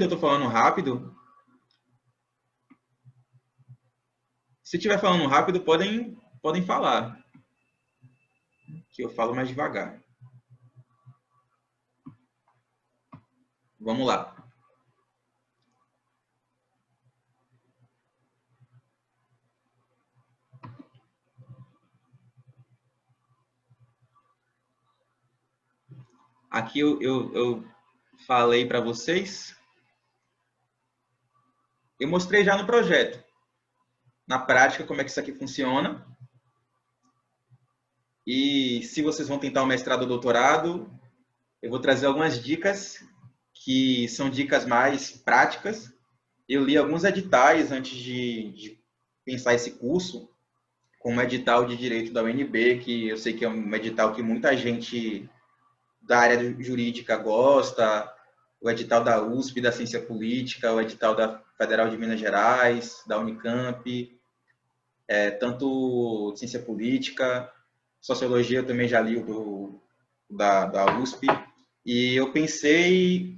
eu estou falando rápido. Se estiver falando rápido, podem falar, que eu falo mais devagar. Vamos lá. Aqui eu falei para vocês. Eu mostrei já no projeto, na prática, como é que isso aqui funciona. E se vocês vão tentar o mestrado ou doutorado, eu vou trazer algumas dicas que são dicas mais práticas. Eu li alguns editais antes de pensar esse curso, como o edital de Direito da UNB, que eu sei que é um edital que muita gente da área jurídica gosta, o edital da USP, da Ciência Política, o edital da Federal de Minas Gerais, da Unicamp, tanto Ciência Política, Sociologia eu também já li o da USP, e eu pensei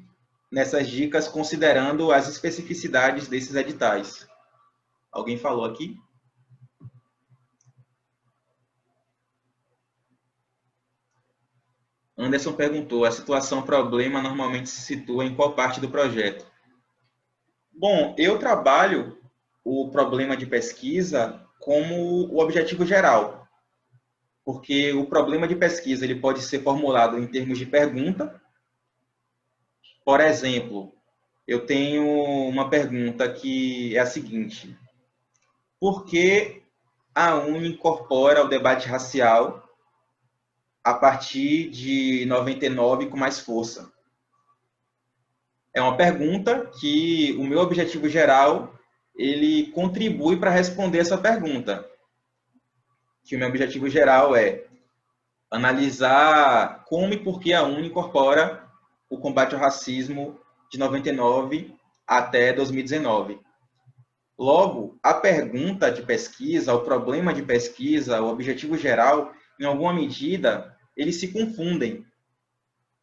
nessas dicas considerando as especificidades desses editais. Alguém falou aqui? Anderson perguntou, a situação problema normalmente se situa em qual parte do projeto? Bom, eu trabalho o problema de pesquisa como o objetivo geral, porque o problema de pesquisa ele pode ser formulado em termos de pergunta. Por exemplo, eu tenho uma pergunta que é a seguinte: por que a UNE incorpora o debate racial a partir de 99 com mais força? É uma pergunta que o meu objetivo geral ele contribui para responder essa pergunta. Que o meu objetivo geral é analisar como e por que a UNE incorpora o combate ao racismo de 99 até 2019. Logo, a pergunta de pesquisa, o problema de pesquisa, o objetivo geral, em alguma medida, eles se confundem.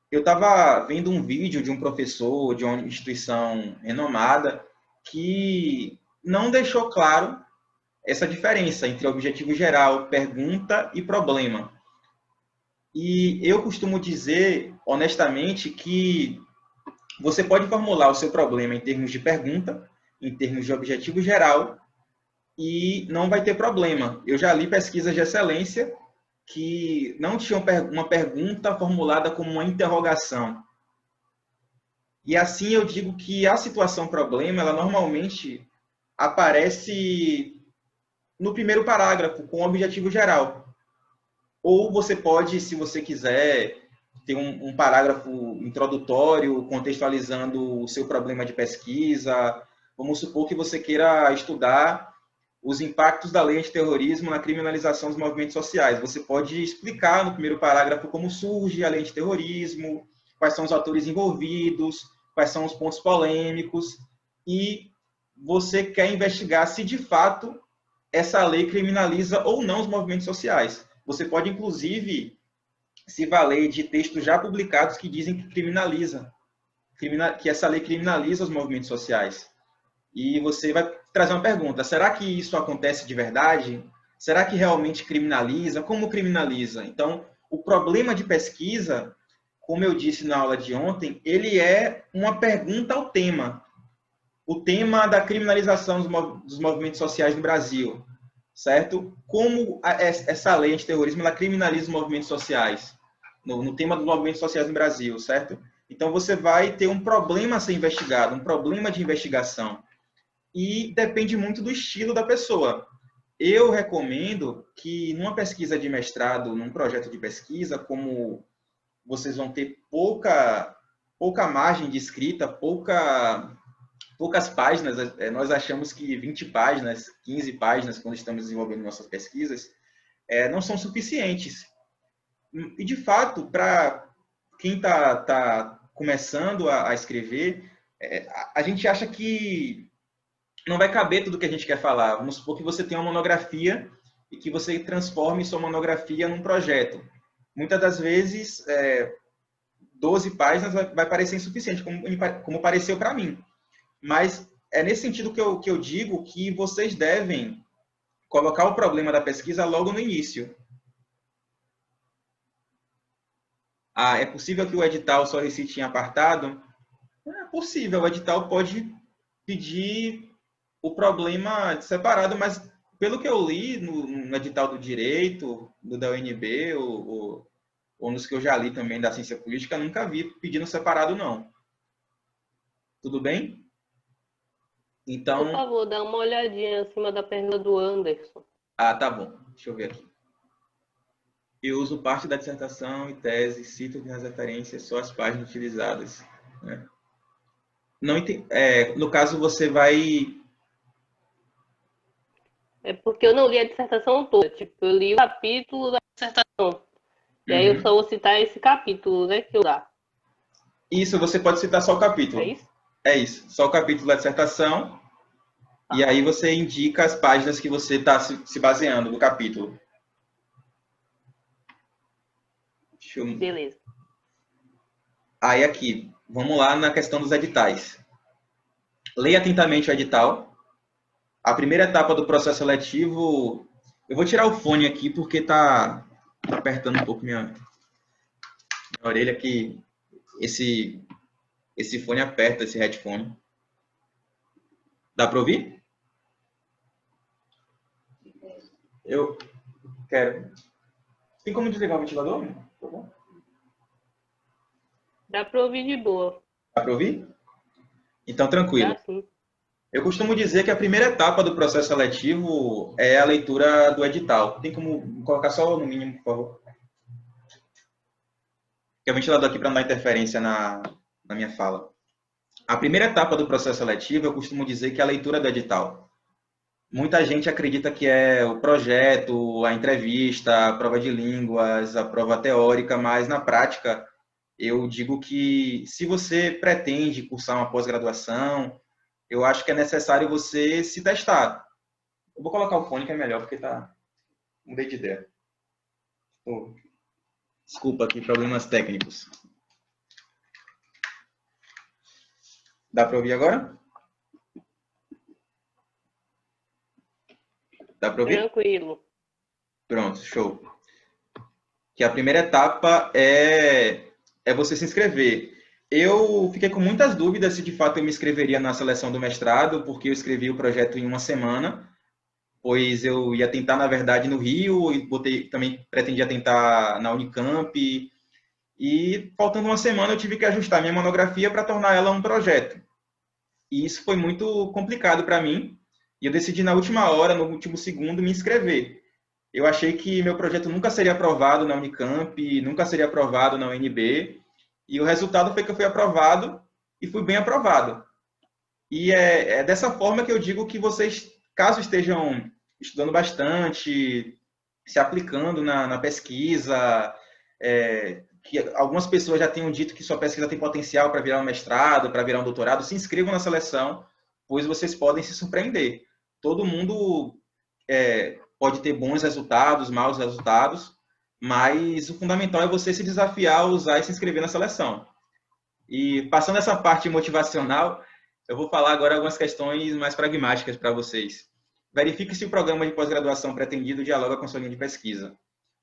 Eu estava vendo um vídeo de um professor de uma instituição renomada que não deixou claro essa diferença entre objetivo geral, pergunta e problema. E eu costumo dizer, honestamente, que você pode formular o seu problema em termos de pergunta, em termos de objetivo geral, e não vai ter problema. Eu já li pesquisas de excelência que não tinham uma pergunta formulada como uma interrogação. E assim eu digo que a situação problema, ela normalmente aparece no primeiro parágrafo, com o objetivo geral. Ou você pode, se você quiser, ter um parágrafo introdutório, contextualizando o seu problema de pesquisa. Vamos supor que você queira estudar os impactos da lei antiterrorismo na criminalização dos movimentos sociais. Você pode explicar no primeiro parágrafo como surge a lei antiterrorismo, quais são os atores envolvidos, quais são os pontos polêmicos, e você quer investigar se de fato essa lei criminaliza ou não os movimentos sociais. Você pode, inclusive, se valer de textos já publicados que dizem que que essa lei criminaliza os movimentos sociais. E você vai trazer uma pergunta: será que isso acontece de verdade? Será que realmente criminaliza? Como criminaliza? Então, o problema de pesquisa, como eu disse na aula de ontem, ele é uma pergunta ao tema. O tema da criminalização dos movimentos sociais no Brasil, certo? Como essa lei antiterrorismo ela criminaliza os movimentos sociais, no tema dos movimentos sociais no Brasil, certo? Então, você vai ter um problema a ser investigado, um problema de investigação. E depende muito do estilo da pessoa. Eu recomendo que numa pesquisa de mestrado, num projeto de pesquisa, como vocês vão ter pouca margem de escrita, poucas páginas, nós achamos que 20 páginas, 15 páginas, quando estamos desenvolvendo nossas pesquisas, não são suficientes. E, de fato, para quem está começando a escrever, a gente acha que não vai caber tudo que a gente quer falar. Vamos supor que você tem uma monografia e que você transforme sua monografia num projeto. Muitas das vezes, 12 páginas vai parecer insuficiente, como pareceu para mim. Mas é nesse sentido que eu digo que vocês devem colocar o problema da pesquisa logo no início. Ah, é possível que o edital só recite em apartado? É possível, o edital pode pedir o problema separado, mas pelo que eu li no edital do direito, do da UNB, ou nos que eu já li também da ciência política, nunca vi pedindo separado, não. Tudo bem? Por Então, favor, dá uma olhadinha acima da pergunta do Anderson. tá bom. Deixa eu ver aqui. Eu uso parte da dissertação e tese, cito nas referências só as páginas utilizadas. Né? Não no caso, você vai... É porque eu não li a dissertação toda. Tipo, eu li o capítulo da dissertação. E aí eu só vou citar esse capítulo, né, que eu dá. Isso, você pode citar só o capítulo. É isso? É isso, só o capítulo da dissertação. E aí você indica as páginas que você está se baseando do capítulo. Beleza. Aí aqui, vamos lá na questão dos editais. Leia atentamente o edital. A primeira etapa do processo seletivo... Eu vou tirar o fone aqui porque tá apertando um pouco minha orelha aqui. Esse fone aperta, esse headphone. Dá para ouvir? Eu quero. Tem como desligar o ventilador? Tá bom. Dá para ouvir de boa. Dá para ouvir? Então, tranquilo. Dá sim. Eu costumo dizer que a primeira etapa do processo seletivo é a leitura do edital. Tem como colocar só no mínimo, por favor? Que é o ventilador aqui para não dar interferência na minha fala. A primeira etapa do processo seletivo, eu costumo dizer que é a leitura do edital. Muita gente acredita que é o projeto, a entrevista, a prova de línguas, a prova teórica, mas na prática eu digo que se você pretende cursar uma pós-graduação, eu acho que é necessário você se testar. Eu vou colocar o fone que é melhor, porque tá... Mudei de ideia. Desculpa aqui, problemas técnicos. Dá para ouvir agora? Dá para ouvir? Tranquilo. Pronto, show. Que a primeira etapa é você se inscrever. Eu fiquei com muitas dúvidas se de fato eu me inscreveria na seleção do mestrado, porque eu escrevi o projeto em uma semana, pois eu ia tentar, na verdade, no Rio, e também pretendia tentar na Unicamp, e faltando uma semana eu tive que ajustar minha monografia para tornar ela um projeto. E isso foi muito complicado para mim, e eu decidi na última hora, no último segundo, me inscrever. Eu achei que meu projeto nunca seria aprovado na Unicamp, nunca seria aprovado na UNB, e o resultado foi que eu fui aprovado e fui bem aprovado. E é dessa forma que eu digo que vocês, caso estejam estudando bastante, se aplicando na pesquisa, que algumas pessoas já tenham dito que sua pesquisa tem potencial para virar um mestrado, para virar um doutorado, se inscrevam na seleção, pois vocês podem se surpreender. Todo mundo pode ter bons resultados, maus resultados, mas o fundamental é você se desafiar a usar e se inscrever na seleção. E passando essa parte motivacional, eu vou falar agora algumas questões mais pragmáticas para vocês. Verifique se o programa de pós-graduação pretendido dialoga com a sua linha de pesquisa.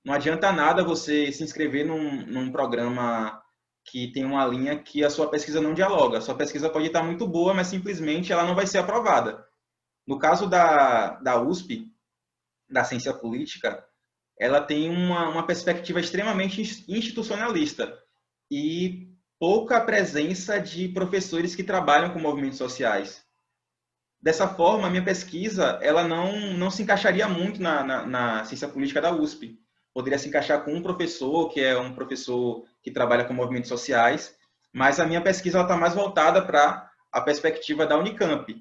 Não adianta nada você se inscrever num programa que tem uma linha que a sua pesquisa não dialoga. A sua pesquisa pode estar muito boa, mas simplesmente ela não vai ser aprovada. No caso da USP, da ciência política, ela tem uma perspectiva extremamente institucionalista e pouca presença de professores que trabalham com movimentos sociais. Dessa forma, a minha pesquisa ela não se encaixaria muito na ciência política da USP. Poderia se encaixar com um professor, que é um professor que trabalha com movimentos sociais, mas a minha pesquisa está mais voltada para a perspectiva da Unicamp.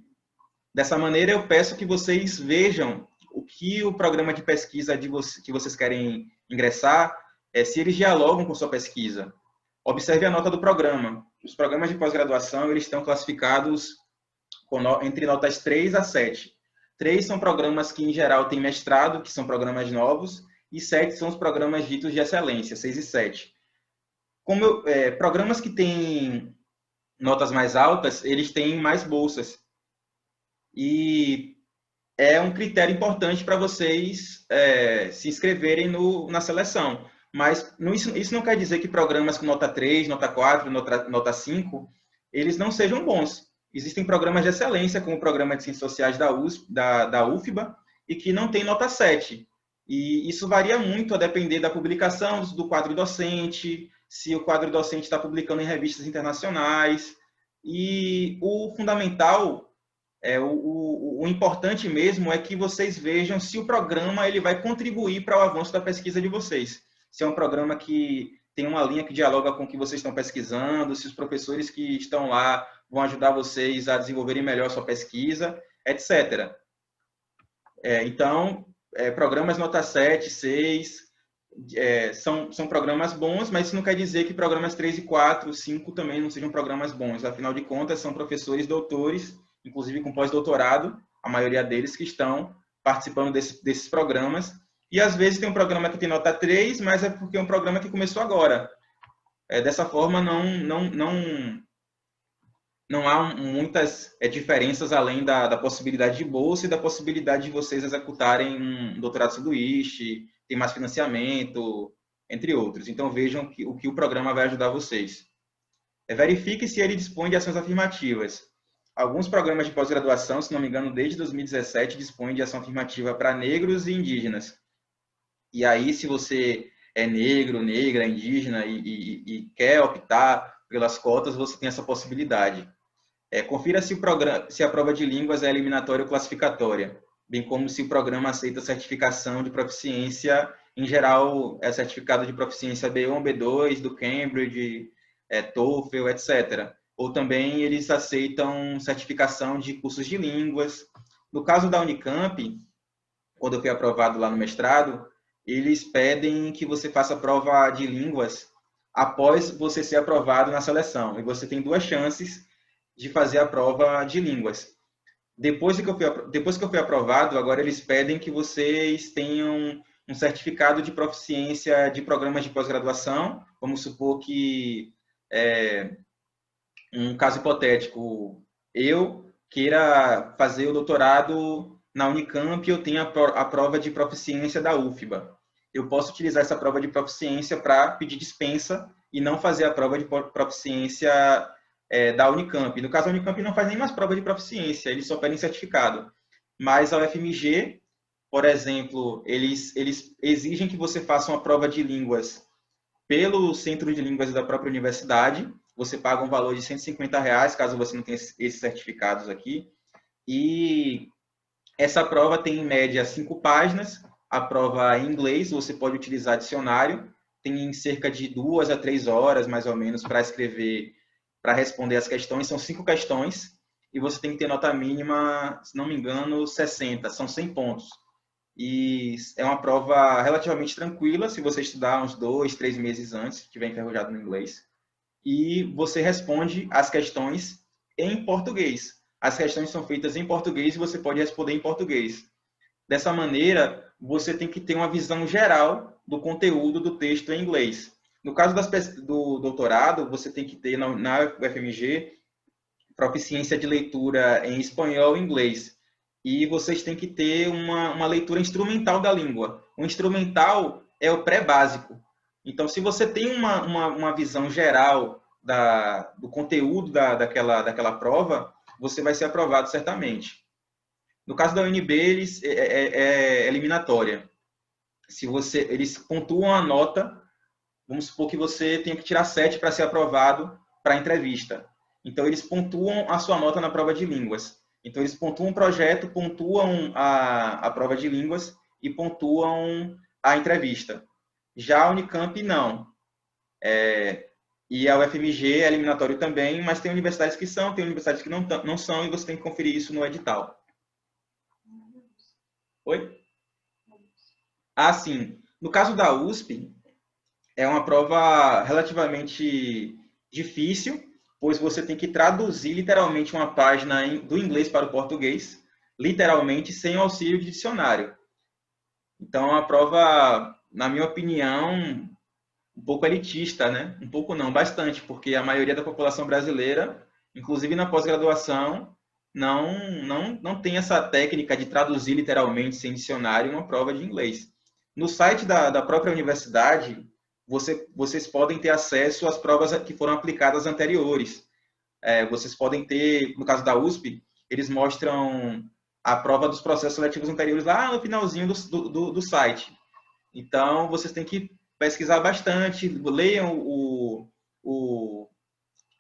Dessa maneira, eu peço que vocês vejam o que o programa de pesquisa que vocês querem ingressar, se eles dialogam com sua pesquisa. Observe a nota do programa. Os programas de pós-graduação eles estão classificados entre notas 3 a 7. 3 são programas que, em geral, têm mestrado, que são programas novos, e 7 são os programas ditos de excelência, 6 e 7. Programas que têm notas mais altas, eles têm mais bolsas. E é um critério importante para vocês se inscreverem na seleção. Mas isso não quer dizer que programas com nota 3, nota 4, nota 5, eles não sejam bons. Existem programas de excelência, como o Programa de Ciências Sociais da UFBA, e que não tem nota 7. E isso varia muito a depender da publicação do quadro docente, se o quadro docente está publicando em revistas internacionais. E o fundamental, o importante mesmo é que vocês vejam se o programa ele vai contribuir para o avanço da pesquisa de vocês. Se é um programa que tem uma linha que dialoga com o que vocês estão pesquisando, se os professores que estão lá vão ajudar vocês a desenvolverem melhor a sua pesquisa, etc. Então, programas nota 7, 6, são programas bons, mas isso não quer dizer que programas 3 e 4, 5 também não sejam programas bons. Afinal de contas, são professores doutores, inclusive com pós-doutorado, a maioria deles que estão participando desses programas. E às vezes tem um programa que tem nota 3, mas é porque é um programa que começou agora. Dessa forma, não há muitas diferenças além da possibilidade de bolsa e da possibilidade de vocês executarem um doutorado sanduíche, ter mais financiamento, entre outros. Então, vejam o que o programa vai ajudar vocês. Verifique se ele dispõe de ações afirmativas. Alguns programas de pós-graduação, se não me engano, desde 2017, dispõem de ação afirmativa para negros e indígenas. E aí, se você é negro, negra, indígena e quer optar pelas cotas, você tem essa possibilidade. Confira se a prova de línguas é eliminatória ou classificatória, bem como se o programa aceita certificação de proficiência, em geral, é certificado de proficiência B1, B2, do Cambridge, TOEFL, etc. Ou também eles aceitam certificação de cursos de línguas. No caso da Unicamp, quando eu fui aprovado lá no mestrado, eles pedem que você faça a prova de línguas após você ser aprovado na seleção. E você tem 2 chances de fazer a prova de línguas. Depois que eu fui aprovado, agora eles pedem que vocês tenham um certificado de proficiência de programas de pós-graduação. Vamos supor que, um caso hipotético, eu queira fazer o doutorado na Unicamp e eu tenho a prova de proficiência da UFBA. Eu posso utilizar essa prova de proficiência para pedir dispensa e não fazer a prova de proficiência da Unicamp. No caso, a Unicamp não faz nem mais prova de proficiência, eles só pedem certificado. Mas a UFMG, por exemplo, eles exigem que você faça uma prova de línguas pelo Centro de Línguas da própria universidade. Você paga um valor de R$150, caso você não tenha esses certificados aqui. E essa prova tem, em média, 5 páginas. A prova em inglês, você pode utilizar dicionário. Tem cerca de 2 a 3 horas, mais ou menos, para escrever, para responder as questões. São 5 questões e você tem que ter nota mínima, se não me engano, 60. São 100 pontos. E é uma prova relativamente tranquila, se você estudar uns 2, 3 meses antes, se estiver enferrujado no inglês. E você responde as questões em português. As questões são feitas em português e você pode responder em português. Dessa maneira, você tem que ter uma visão geral do conteúdo do texto em inglês. No caso do doutorado, você tem que ter na UFMG proficiência de leitura em espanhol e inglês. E vocês têm que ter uma leitura instrumental da língua. O instrumental é o pré-básico. Então, se você tem uma visão geral do conteúdo daquela prova, você vai ser aprovado certamente. No caso da UNB, é eliminatória. Eles pontuam a nota, vamos supor que você tenha que tirar 7 para ser aprovado para a entrevista. Então, eles pontuam a sua nota na prova de línguas. Então, eles pontuam o projeto, pontuam a prova de línguas e pontuam a entrevista. Já a Unicamp, não. E a UFMG é eliminatório também, mas tem universidades que são, tem universidades que não são, e você tem que conferir isso no edital. Oi? Ah, sim. No caso da USP, é uma prova relativamente difícil, pois você tem que traduzir literalmente uma página do inglês para o português, literalmente, sem auxílio de dicionário. Então, a prova, na minha opinião, um pouco elitista, né? Um pouco não, bastante, porque a maioria da população brasileira, inclusive na pós-graduação, não tem essa técnica de traduzir literalmente sem dicionário uma prova de inglês. No site da própria universidade, vocês podem ter acesso às provas que foram aplicadas anteriores. Vocês podem ter, no caso da USP, eles mostram a prova dos processos seletivos anteriores lá no finalzinho do site. Então, vocês têm que pesquisar bastante, leiam o,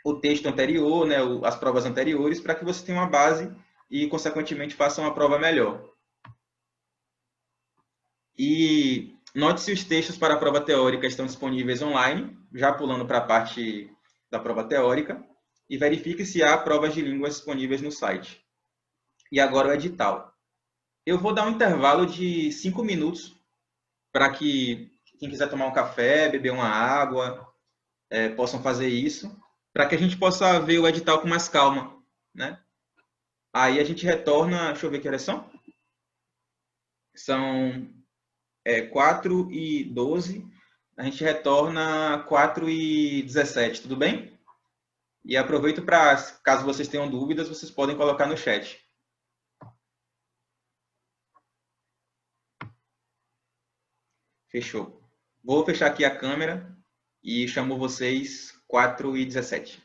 o texto anterior, né, as provas anteriores, para que você tenha uma base e, consequentemente, faça uma prova melhor. E note se os textos para a prova teórica estão disponíveis online, já pulando para a parte da prova teórica, e verifique se há provas de línguas disponíveis no site. E agora o edital. Eu vou dar um intervalo de 5 minutos para que quem quiser tomar um café, beber uma água, possam fazer isso, para que a gente possa ver o edital com mais calma, né? Aí a gente retorna, deixa eu ver que horas são. São 4h12, a gente retorna 4h17, tudo bem? E aproveito para, caso vocês tenham dúvidas, vocês podem colocar no chat. Fechou. Vou fechar aqui a câmera e chamo vocês 4h17.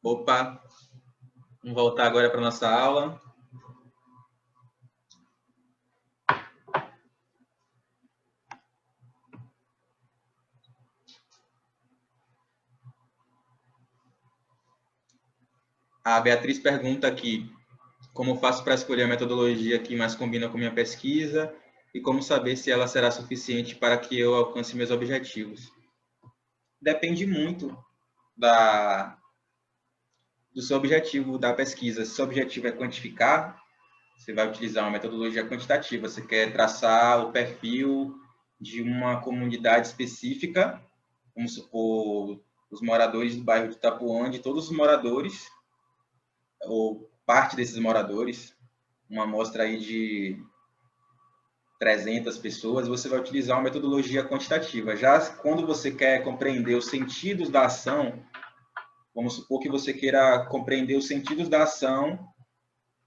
Opa, vamos voltar agora para a nossa aula. A Beatriz pergunta aqui, como faço para escolher a metodologia que mais combina com minha pesquisa e como saber se ela será suficiente para que eu alcance meus objetivos? Depende muito do seu objetivo da pesquisa. Se o seu objetivo é quantificar, você vai utilizar uma metodologia quantitativa. Você quer traçar o perfil de uma comunidade específica, vamos supor, os moradores do bairro de Itapuã, de todos os moradores, ou parte desses moradores, uma amostra aí de 300 pessoas, você vai utilizar uma metodologia quantitativa. Já quando você quer compreender os sentidos da ação, vamos supor que você queira compreender os sentidos da ação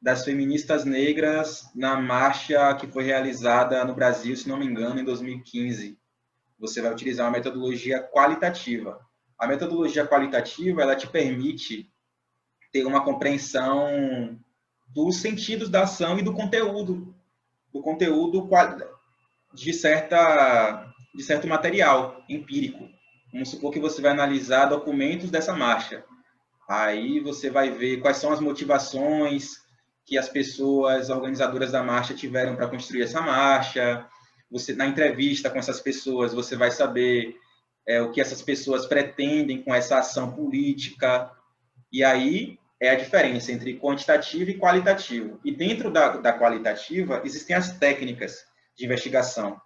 das feministas negras na marcha que foi realizada no Brasil, se não me engano, em 2015. Você vai utilizar uma metodologia qualitativa. A metodologia qualitativa, ela te permite ter uma compreensão dos sentidos da ação e do conteúdo de certo material empírico. Vamos supor que você vai analisar documentos dessa marcha. Aí você vai ver quais são as motivações que as pessoas organizadoras da marcha tiveram para construir essa marcha. Você, na entrevista com essas pessoas, você vai saber o que essas pessoas pretendem com essa ação política. E aí é a diferença entre quantitativo e qualitativo. E dentro da qualitativa, existem as técnicas de investigação,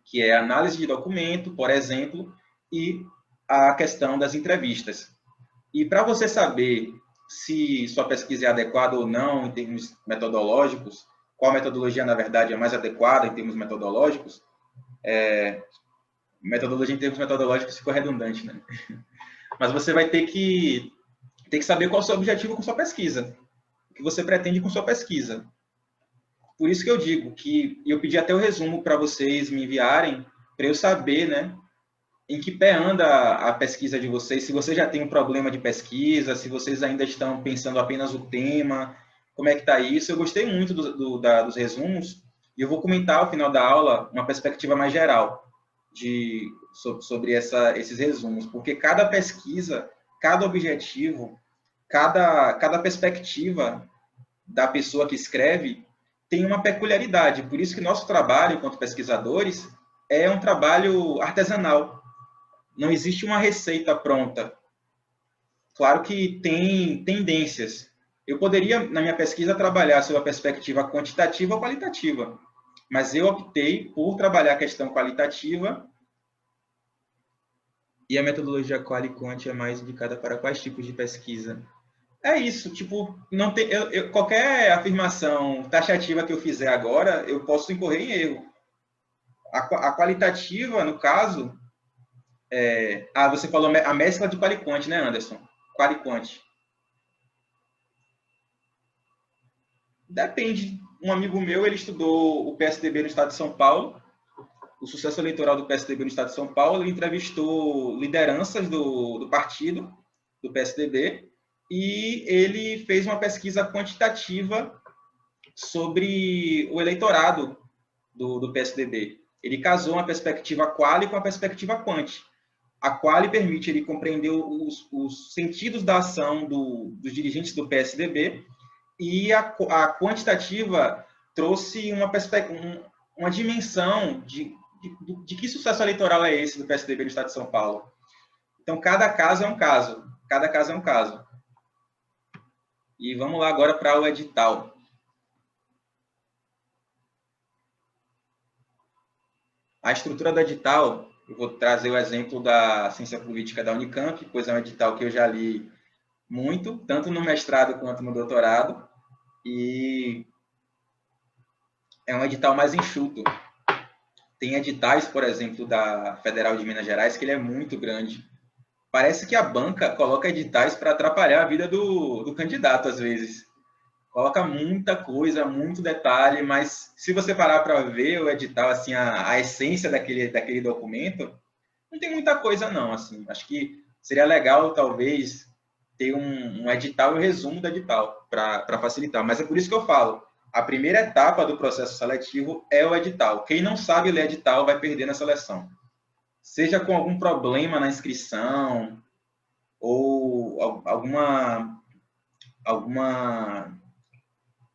que é a análise de documento, por exemplo, e a questão das entrevistas. E para você saber se sua pesquisa é adequada ou não em termos metodológicos, qual metodologia, na verdade, é mais adequada em termos metodológicos, metodologia em termos metodológicos ficou redundante, né? Mas você vai ter que saber qual é o seu objetivo com sua pesquisa, o que você pretende com sua pesquisa. Por isso que eu digo que eu pedi até o resumo para vocês me enviarem, para eu saber, né, em que pé anda a pesquisa de vocês, se você já tem um problema de pesquisa, se vocês ainda estão pensando apenas o tema, como é que está isso. Eu gostei muito dos resumos e eu vou comentar ao final da aula uma perspectiva mais geral sobre esses resumos, porque cada pesquisa, cada objetivo, cada perspectiva da pessoa que escreve tem uma peculiaridade. Por isso que nosso trabalho, enquanto pesquisadores, é um trabalho artesanal. Não existe uma receita pronta. Claro que tem tendências. Eu poderia, na minha pesquisa, trabalhar sob a perspectiva quantitativa ou qualitativa, mas eu optei por trabalhar a questão qualitativa e a metodologia qual e quant é mais indicada para quais tipos de pesquisa. É isso, tipo, não tem, qualquer afirmação taxativa que eu fizer agora, eu posso incorrer em erro. A qualitativa, no caso, você falou a mescla de qual e quant, né, Anderson? Qual e quant. Depende. Um amigo meu, ele estudou o PSDB no estado de São Paulo, o sucesso eleitoral do PSDB no estado de São Paulo, ele entrevistou lideranças do partido, do PSDB, e ele fez uma pesquisa quantitativa sobre o eleitorado do PSDB. Ele casou uma perspectiva quali com a perspectiva quant. A quali permite ele compreender os sentidos da ação dos dirigentes do PSDB e a quantitativa trouxe uma dimensão de que sucesso eleitoral é esse do PSDB no estado de São Paulo. Então, cada caso é um caso. Cada caso é um caso. E vamos lá agora para o edital. A estrutura do edital, eu vou trazer o exemplo da ciência política da Unicamp, pois é um edital que eu já li muito, tanto no mestrado quanto no doutorado, e é um edital mais enxuto. Tem editais, por exemplo, da Federal de Minas Gerais, que ele é muito grande. Parece que a banca coloca editais para atrapalhar a vida do candidato, às vezes. Coloca muita coisa, muito detalhe, mas se você parar para ver o edital, assim, a essência daquele documento, não tem muita coisa, não. Assim. Acho que seria legal, talvez, ter um edital e um resumo do edital para facilitar. Mas é por isso que eu falo, a primeira etapa do processo seletivo é o edital. Quem não sabe ler edital vai perder na seleção. Seja com algum problema na inscrição ou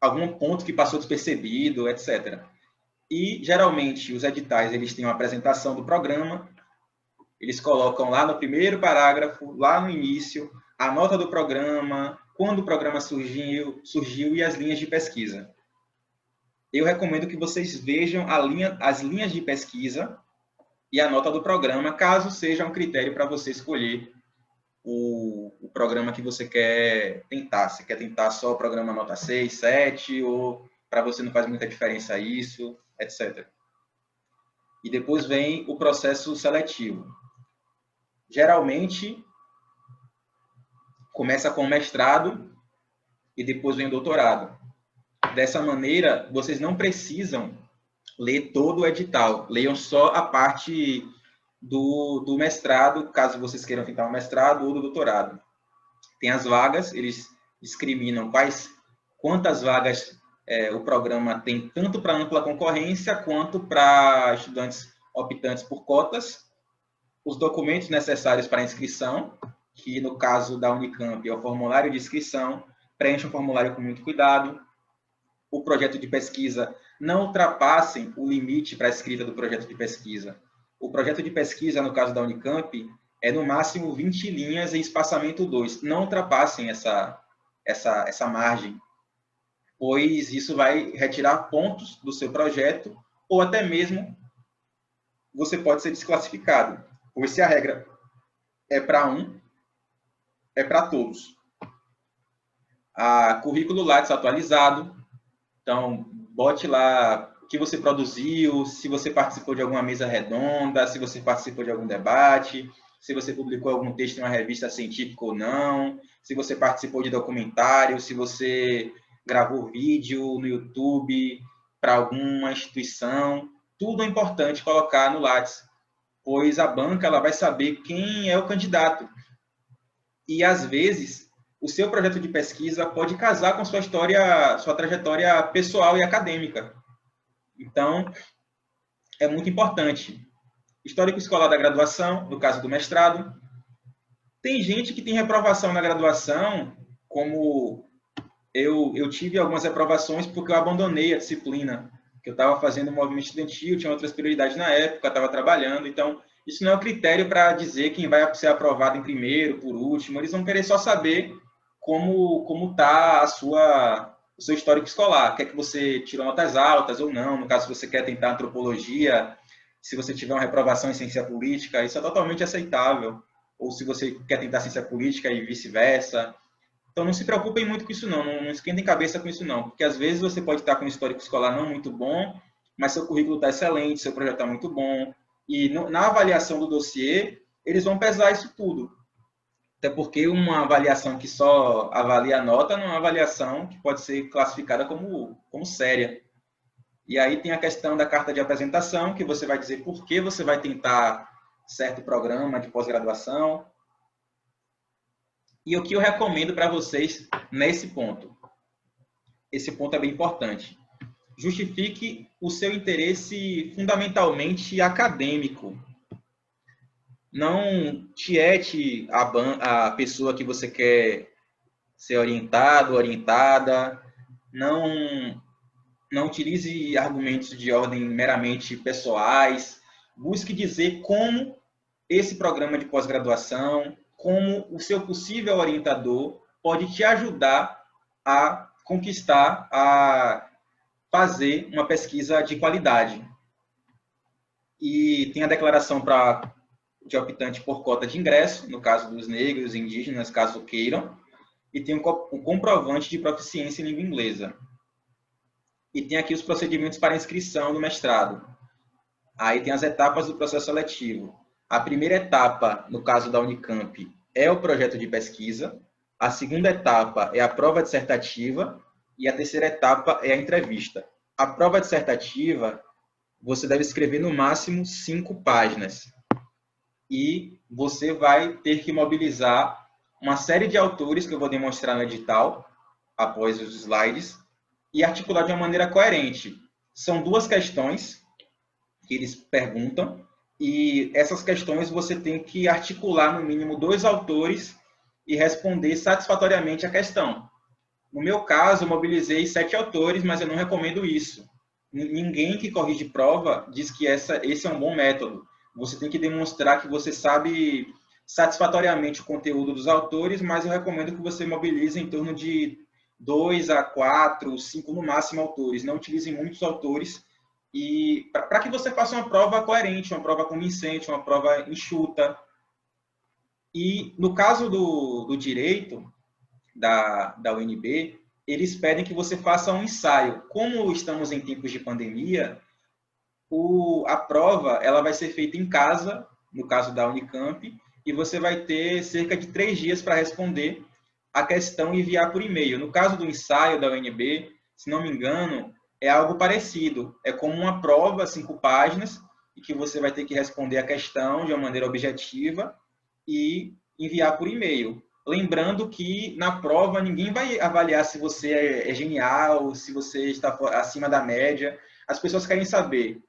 algum ponto que passou despercebido, etc. E, geralmente, os editais eles têm uma apresentação do programa, eles colocam lá no primeiro parágrafo, lá no início, a nota do programa, quando o programa surgiu e as linhas de pesquisa. Eu recomendo que vocês vejam as linhas de pesquisa e a nota do programa, caso seja um critério para você escolher o programa que você quer tentar. Você quer tentar só o programa nota 6, 7, ou para você não faz muita diferença isso, etc. E depois vem o processo seletivo. Geralmente, começa com o mestrado e depois vem o doutorado. Dessa maneira, vocês não precisam ler todo o edital. Leiam só a parte do mestrado, caso vocês queiram tentar um mestrado ou do doutorado. Tem as vagas, eles discriminam quantas vagas o programa tem, tanto para ampla concorrência quanto para estudantes optantes por cotas. Os documentos necessários para inscrição, que no caso da Unicamp é o formulário de inscrição, preencha o formulário com muito cuidado. O projeto de pesquisa, não ultrapassem o limite para a escrita do projeto de pesquisa. O projeto de pesquisa, no caso da Unicamp, é no máximo 20 linhas em espaçamento 2. Não ultrapassem essa margem, pois isso vai retirar pontos do seu projeto, ou até mesmo você pode ser desclassificado. Pois se a regra é para um, é para todos. Currículo Lattes atualizado. Então, bote lá o que você produziu, se você participou de alguma mesa redonda, se você participou de algum debate, se você publicou algum texto em uma revista científica ou não, se você participou de documentário, se você gravou vídeo no YouTube para alguma instituição. Tudo é importante colocar no Lattes, pois a banca ela vai saber quem é o candidato. E, às vezes, o seu projeto de pesquisa pode casar com sua história, sua trajetória pessoal e acadêmica. Então, é muito importante. Histórico escolar da graduação, no caso do mestrado. Tem gente que tem reprovação na graduação, como eu tive algumas reprovações porque eu abandonei a disciplina, que eu estava fazendo um movimento estudantil, tinha outras prioridades na época, estava trabalhando, então isso não é um critério para dizer quem vai ser aprovado em primeiro, por último, eles vão querer só saber como está o seu histórico escolar, quer que você tirou notas altas ou não, no caso se você quer tentar antropologia, se você tiver uma reprovação em ciência política, isso é totalmente aceitável, ou se você quer tentar ciência política e vice-versa. Então, não se preocupem muito com isso, não esquentem cabeça com isso, não. Porque, às vezes, você pode estar com um histórico escolar não muito bom, mas seu currículo está excelente, seu projeto está muito bom. E na avaliação do dossiê, eles vão pesar isso tudo. Até porque uma avaliação que só avalia a nota não é uma avaliação que pode ser classificada como séria. E aí tem a questão da carta de apresentação, que você vai dizer por que você vai tentar certo programa de pós-graduação. E o que eu recomendo para vocês nesse ponto? Esse ponto é bem importante. Justifique o seu interesse fundamentalmente acadêmico. Não tiete a pessoa que você quer ser orientado, orientada. Não utilize argumentos de ordem meramente pessoais. Busque dizer como esse programa de pós-graduação, como o seu possível orientador pode te ajudar a conquistar, a fazer uma pesquisa de qualidade. E tem a declaração de optante por cota de ingresso, no caso dos negros, indígenas, caso queiram, e tem um comprovante de proficiência em língua inglesa. E tem aqui os procedimentos para inscrição no mestrado. Aí tem as etapas do processo seletivo. A primeira etapa, no caso da Unicamp, é o projeto de pesquisa. A segunda etapa é a prova dissertativa. E a terceira etapa é a entrevista. A prova dissertativa, você deve escrever no máximo 5 páginas. E você vai ter que mobilizar uma série de autores que eu vou demonstrar no edital, após os slides, e articular de uma maneira coerente. São 2 questões que eles perguntam, e essas questões você tem que articular no mínimo 2 autores e responder satisfatoriamente a questão. No meu caso, eu mobilizei 7 autores, mas eu não recomendo isso. Ninguém que corrige prova diz que esse é um bom método. Você tem que demonstrar que você sabe satisfatoriamente o conteúdo dos autores, mas eu recomendo que você mobilize em torno de 2 a 4, 5 no máximo autores. Não utilize muitos autores, e para que você faça uma prova coerente, uma prova convincente, uma prova enxuta. E no caso do direito, da UNB, eles pedem que você faça um ensaio. Como estamos em tempos de pandemia, a prova ela vai ser feita em casa, no caso da Unicamp, e você vai ter cerca de 3 dias para responder a questão e enviar por e-mail. No caso do ensaio da UNB, se não me engano, é algo parecido. É como uma prova, 5 páginas, e que você vai ter que responder a questão de uma maneira objetiva e enviar por e-mail. Lembrando que na prova ninguém vai avaliar se você é genial, se você está acima da média. As pessoas querem saber,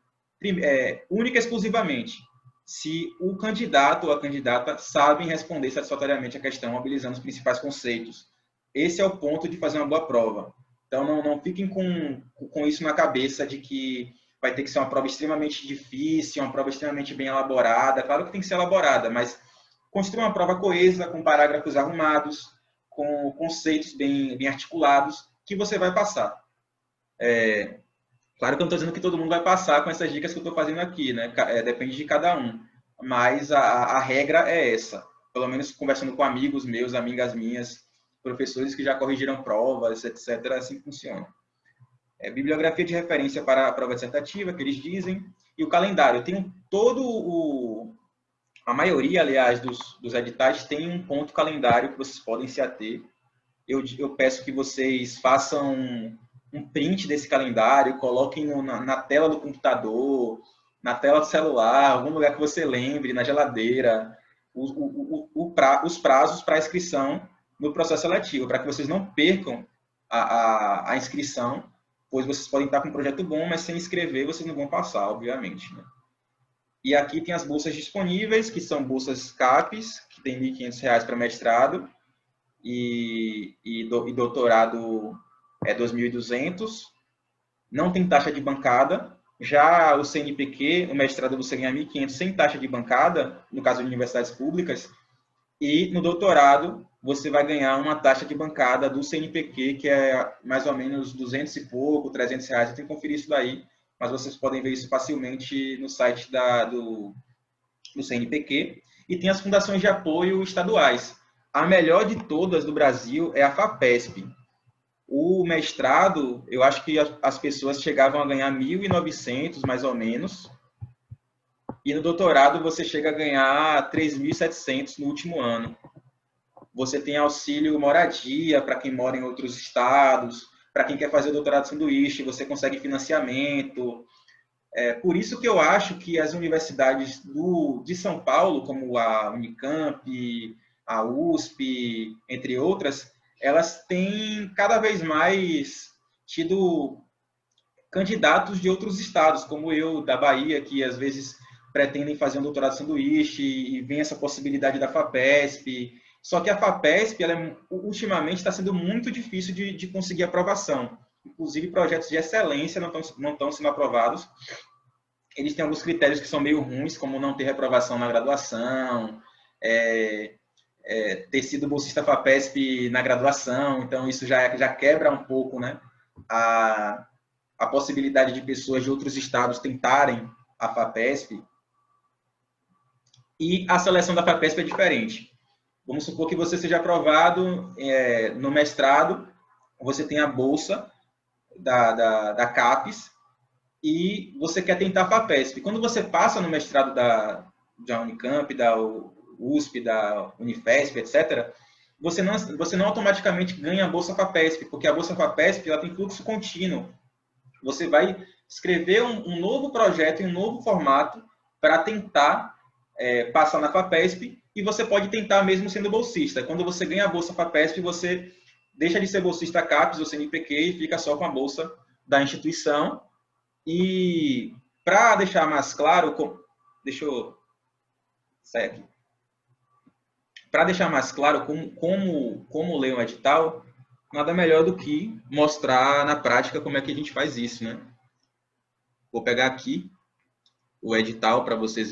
única e exclusivamente, se o candidato ou a candidata sabem responder satisfatoriamente a questão, mobilizando os principais conceitos. Esse é o ponto de fazer uma boa prova. Então, não fiquem com isso na cabeça de que vai ter que ser uma prova extremamente difícil, uma prova extremamente bem elaborada. Claro que tem que ser elaborada, mas construa uma prova coesa, com parágrafos arrumados, com conceitos bem articulados, que você vai passar. Claro que eu não estou dizendo que todo mundo vai passar com essas dicas que eu estou fazendo aqui, né? Depende de cada um. Mas a regra é essa. Pelo menos conversando com amigos meus, amigas minhas, professores que já corrigiram provas, etc. Assim funciona. Bibliografia de referência para a prova dissertativa, que eles dizem, e o calendário. Tem a maioria, aliás, dos editais tem um ponto calendário que vocês podem se ater. Eu peço que vocês façam um print desse calendário, coloquem na tela do computador, na tela do celular, algum lugar que você lembre, na geladeira, os prazos para inscrição no processo seletivo, para que vocês não percam a inscrição, pois vocês podem estar com um projeto bom, mas sem inscrever vocês não vão passar, obviamente, né? E aqui tem as bolsas disponíveis, que são bolsas CAPES, que tem R$ 1.500 para mestrado, e doutorado é 2.200. Não tem taxa de bancada. Já o CNPq, o mestrado você ganha 1.500 sem taxa de bancada, no caso de universidades públicas, e no doutorado você vai ganhar uma taxa de bancada do CNPq, que é mais ou menos 200 e pouco, R$ 300. Eu tenho que conferir isso daí, mas vocês podem ver isso facilmente no site do CNPq. E tem as fundações de apoio estaduais. A melhor de todas do Brasil é a FAPESP. O mestrado, eu acho que as pessoas chegavam a ganhar 1.900, mais ou menos. E no doutorado você chega a ganhar 3.700 no último ano. Você tem auxílio moradia para quem mora em outros estados, para quem quer fazer doutorado sanduíche, você consegue financiamento. Por isso que eu acho que as universidades de São Paulo, como a Unicamp, a USP, entre outras, elas têm cada vez mais tido candidatos de outros estados, como eu, da Bahia, que às vezes pretendem fazer um doutorado sanduíche e vem essa possibilidade da FAPESP. Só que a FAPESP, ultimamente, está sendo muito difícil de conseguir aprovação. Inclusive, projetos de excelência não estão sendo aprovados. Eles têm alguns critérios que são meio ruins, como não ter reprovação na graduação, ter sido bolsista FAPESP na graduação. Então, isso já quebra um pouco, né, a possibilidade de pessoas de outros estados tentarem a FAPESP. E a seleção da FAPESP é diferente. Vamos supor que você seja aprovado no mestrado, você tem a bolsa da CAPES e você quer tentar a FAPESP. Quando você passa no mestrado da Unicamp, da USP, da Unifesp, etc., você não automaticamente ganha a bolsa FAPESP, porque a bolsa FAPESP ela tem fluxo contínuo. Você vai escrever um novo projeto em um novo formato para tentar passar na FAPESP, e você pode tentar mesmo sendo bolsista. Quando você ganha a bolsa FAPESP, você deixa de ser bolsista CAPES ou CNPq e fica só com a bolsa da instituição. E para deixar mais claro, deixa eu sair aqui. Para deixar mais claro como ler um edital, nada melhor do que mostrar na prática como é que a gente faz isso, né? Vou pegar aqui o edital para vocês